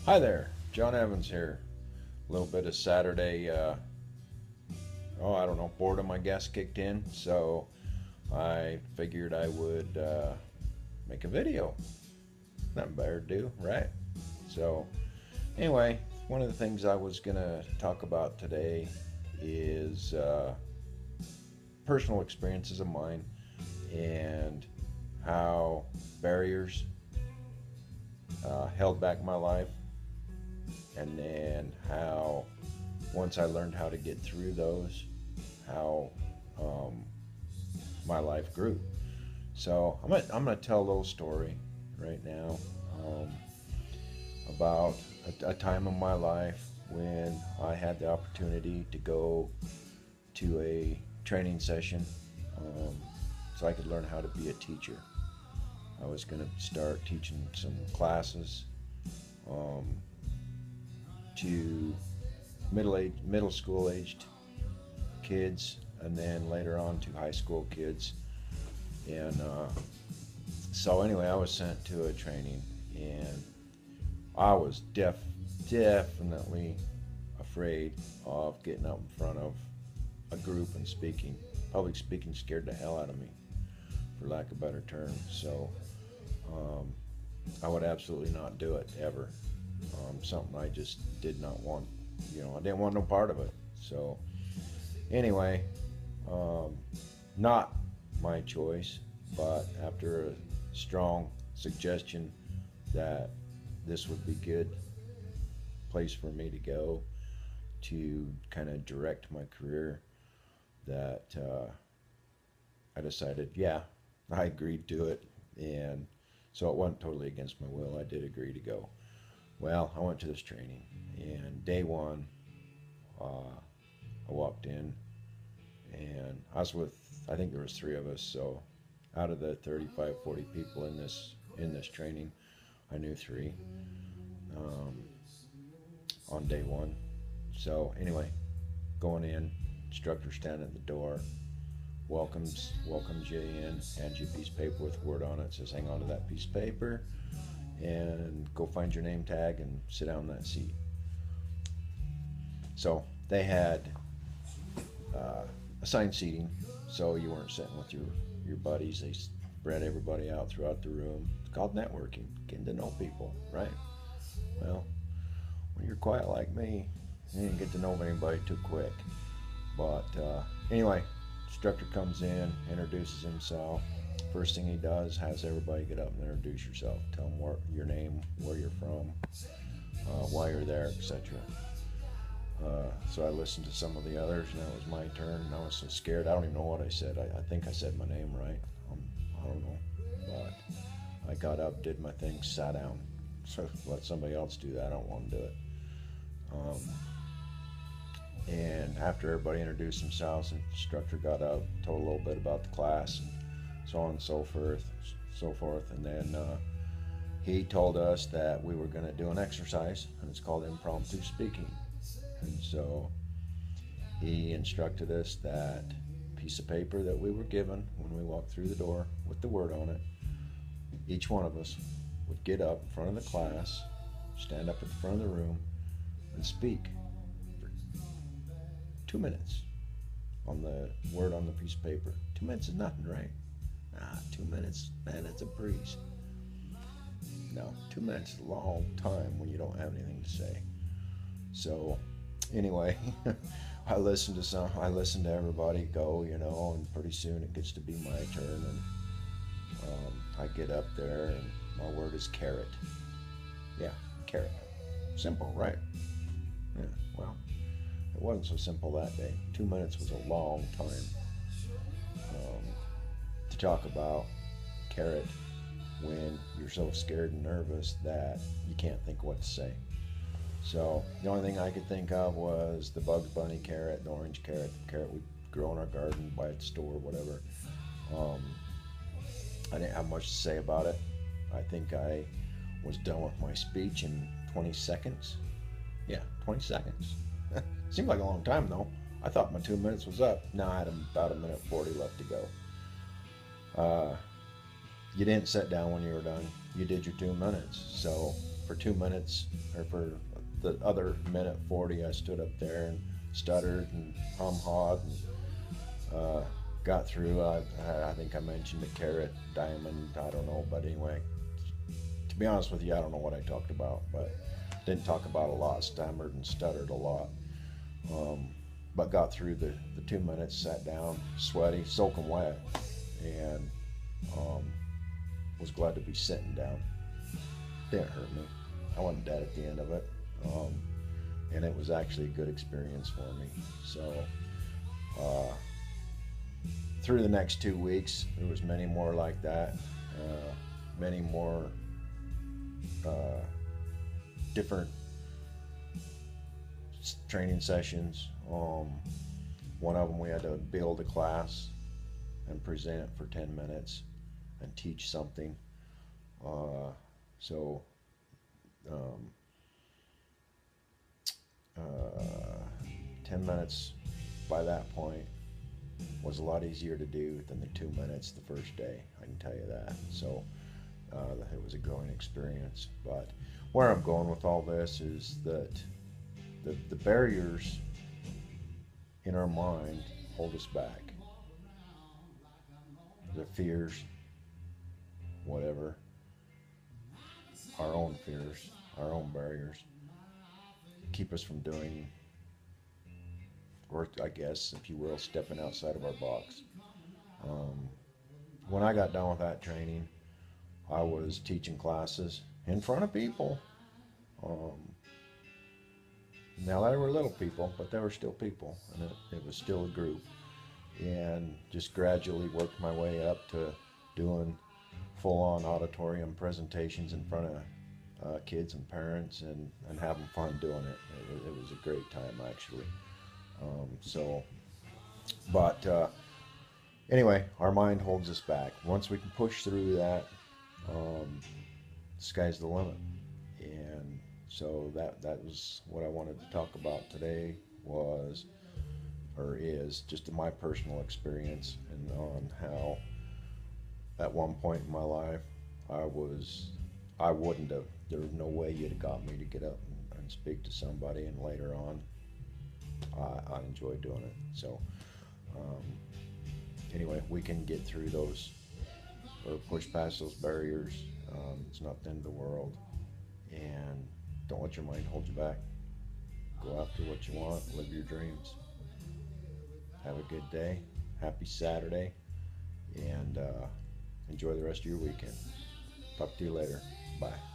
Hi there, John Evans here. A little bit of Saturday, I don't know, boredom, I guess, kicked in. So I figured I would make a video. Nothing better to do, right? So, anyway, one of the things I was going to talk about today is personal experiences of mine and how barriers held back my life, and then how once I learned how to get through those, how um, my life grew. So I'm gonna tell a little story right now um, about a time in my life when I had the opportunity to go to a training session um, so I could learn how to be a teacher. I was going to start teaching some classes um, to middle school aged kids, and then later on to high school kids. And so anyway, I was sent to a training, and I was definitely afraid of getting up in front of a group and speaking. Public speaking scared the hell out of me, for lack of a better term. So um, I would absolutely not do it ever. Something I just did not want. I didn't want no part of it. So anyway, um, not my choice, but after a strong suggestion that this would be good place for me to go to kind of direct my career, that I decided, yeah, I agreed to it. And so it wasn't totally against my will. I did agree to go. Well, I went to this training, and day one, I walked in, and I was with, I think there was three of us. So out of the 35, 40 people in this training, I knew three um, on day one. So anyway, going in, instructor standing at the door, welcomes you in, hands you a piece of paper with a word on it, says hang on to that piece of paper and go find your name tag and sit down in that seat. So they had assigned seating, so you weren't sitting with your buddies. They spread everybody out throughout the room. It's called networking, getting to know people, right? Well, when you're quiet like me, you didn't get to know anybody too quick. But anyway, instructor comes in, introduces himself. First thing he does, has everybody get up and introduce yourself. Tell them your name, where you're from, why you're there, etc. So I listened to some of the others, and it was my turn. And I was so scared. I don't even know what I said. I think I said my name right. I don't know. But I got up, did my thing, sat down. So let somebody else do that. I don't want to do it. Um, and after everybody introduced themselves, the instructor got up, told a little bit about the class, and so on and so forth. And then he told us that we were going to do an exercise, and it's called impromptu speaking. And so he instructed us that piece of paper that we were given when we walked through the door with the word on it, each one of us would get up in front of the class, stand up at the front of the room, and speak for 2 minutes on the word on the piece of paper. 2 minutes is nothing, right? 2 minutes, man, it's a breeze. No, 2 minutes is a long time when you don't have anything to say. So anyway, I listened to everybody go, and pretty soon it gets to be my turn, and I get up there, and my word is carrot. Yeah, carrot. Simple, right? Yeah. Well, it wasn't so simple that day. 2 minutes was a long time to talk about carrot when you're so scared and nervous that you can't think what to say. So the only thing I could think of was the Bugs Bunny carrot, the orange carrot, the carrot we grow in our garden, buy at the store, whatever. Um, I didn't have much to say about it. I think I was done with my speech in 20 seconds. Yeah, 20 seconds. Seemed like a long time though. I thought my 2 minutes was up. No, I had about a minute 40 left to go. You didn't sit down when you were done. You did your 2 minutes. So for 2 minutes, or for the other minute 40, I stood up there and stuttered and hum-hawed and got through. I think I mentioned the carrot diamond. I don't know, but anyway, to be honest with you, I don't know what I talked about, but didn't talk about a lot. Stammered and stuttered a lot. But got through the 2 minutes, sat down, sweaty, soaking wet, and was glad to be sitting down. Didn't hurt me. I wasn't dead at the end of it. And it was actually a good experience for me. So through the next 2 weeks, there was many more like that, many more different training sessions. One of them, we had to build a class and present for 10 minutes and teach something. 10 minutes by that point was a lot easier to do than the 2 minutes the first day, I can tell you that. So it was a growing experience. But where I'm going with all this is that the barriers in our mind hold us back. The fears, whatever, our own fears, our own barriers, keep us from doing, or I guess, if you will, stepping outside of our box. When I got done with that training, I was teaching classes in front of people. Now they were little people, but they were still people, and it was still a group. And just gradually worked my way up to doing full-on auditorium presentations in front of kids and parents, and having fun doing it. It was a great time, actually. Anyway, our mind holds us back. Once we can push through that, the sky's the limit. And so that was what I wanted to talk about today, is just my personal experience, and on how at one point in my life I wouldn't have, there was no way you'd have got me to get up and speak to somebody, and later on I enjoyed doing it. So anyway, we can get through those, or push past those barriers. It's not the end of the world, and don't let your mind hold you back. Go after what you want, live your dreams. Have a good day, happy Saturday, and enjoy the rest of your weekend. Talk to you later. Bye.